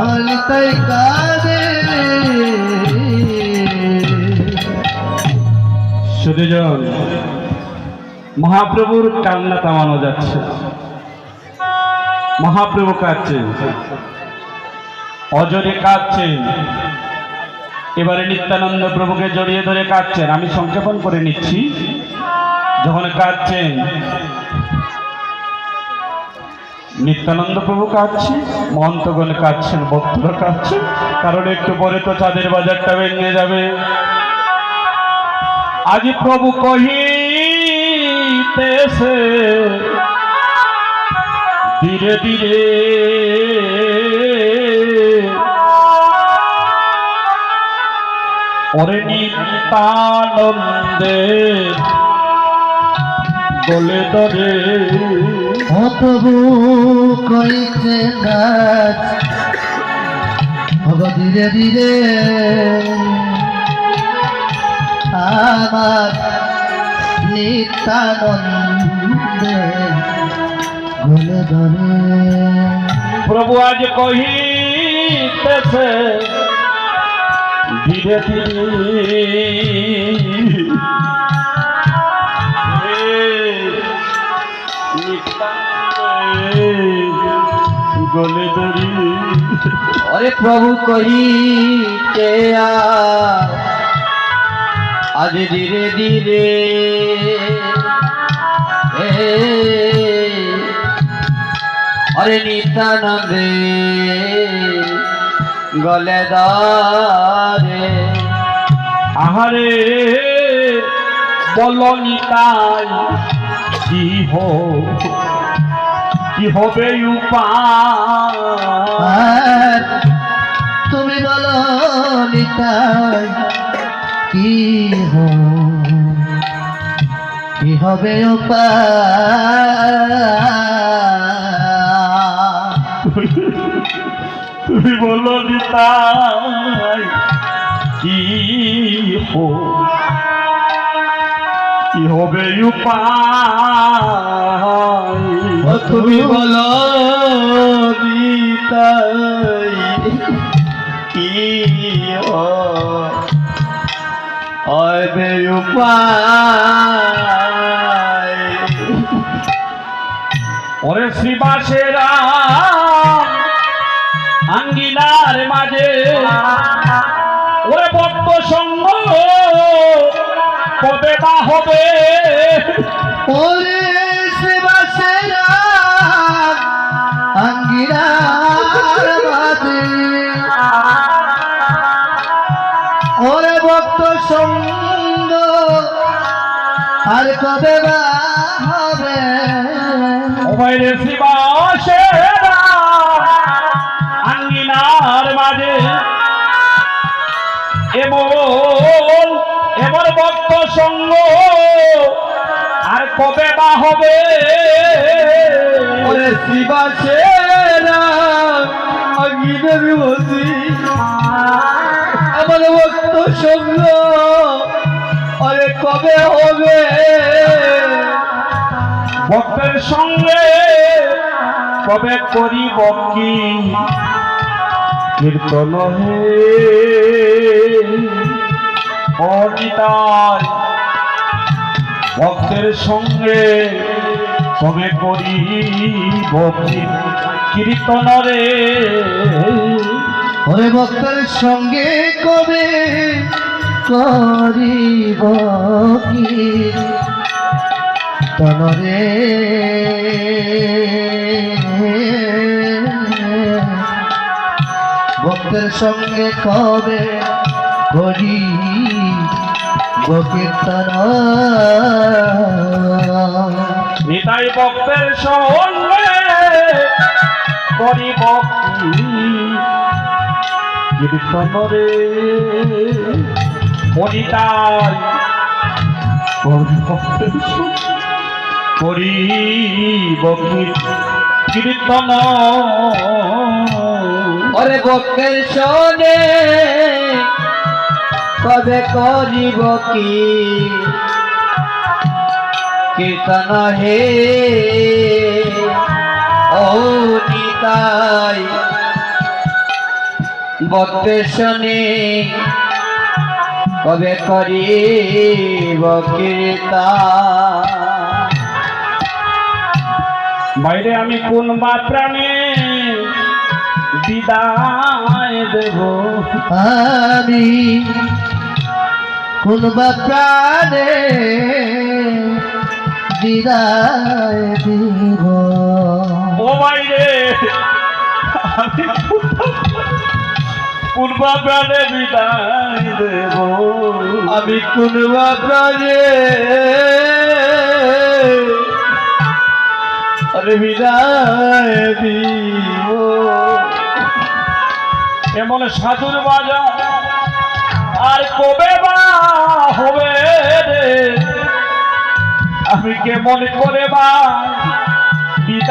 আমার তাই কাঁদে। সুধীজন, মহাপ্রভুর কান্না থামানো যাচ্ছে। মহাপ্রভু কাঁদছেন, অজরে কাঁদছেন। এবারে নিত্যানন্দ প্রভুকে জড়িয়ে ধরে কাঁদছেন। আমি সংক্ষেপণ করে নিচ্ছি। যখন কাঁদছেন, নিত্যানন্দ প্রভু কাঁদছে, মহন্তগণ কাঁদছেন, ভক্তরা কাঁদছেন। কারণ একটু পরে তো চাঁদের বাজারটা ভেঙে যাবে। আজ প্রভু কহিতেছে ধীরে ধীরে, ওরে নিত্যানন্দে বলে ধরে। প্রভু কইছে নাচ ধীরে ধীরে, আমার নিত্যানন্দে বলে ধরে। প্রভু আজ কহিতেছে ধীরে ধীরে, গলে ধরি। অরে প্রভু কহিতে আজ ধীরে ধীরে, অরে নিত্যানন্দে গলে ধরে। আহারে বল নিতাই কি হবে উপায়? তুমি বলো নিতাই কি হবে উপায়? তুমি বলো নিতাই কি হবে উপায়? তুমি বলো নিতাই কি হবে উপায়? ওরে শ্রীবাসেরা আঙ্গিনার মাঝে, ওরে ভক্ত সঙ্গ কবে বা হবে? ওরে শিবাসেরা আঙ্গিনার মাঝে, ওরে ভক্ত সঙ্গ আর কবে বা হবে? ওরে শিবাসেরা আঙ্গিনার মাঝে, এমন ভক্ত সঙ্গ আর কবে বা হবে? ওরে শিবাসেরা আঙ্গিনার মাঝে, আমার ভক্ত সঙ্গ আরে কবে হবে? ভক্তের সঙ্গে কবে করিব কি কীর্তন হে অনিতাই? ভক্তের সঙ্গে কবে করিব কি কীর্তন রে? ওরে ভক্তের সঙ্গে কবে করিব কীর্তন রে? ভক্তের সঙ্গে কবে করিব কীর্তন? নিতাই ভক্তের সঙ্গে করিব কি কীর্তন রে? অনিতাই করিব কীর্তন। ওরে ভক্তের সনে কবে করিব কি কীর্তন হে ও তাই ভক্তের শোনে কবে করিব কীর্তন। বাইরে আমি কোন বা প্রাণে বিদায় দেব, আমি কোন বা প্রাণে বিদায় দিব। ও বাইরে আমি কোন বা প্রাণে বিদায় দেব, আমি কোন বা প্রাণে আরে বিদায় দিব। এমন সাধুর বাজার আর কবে বা হবে রে, আমি কেমন করে বা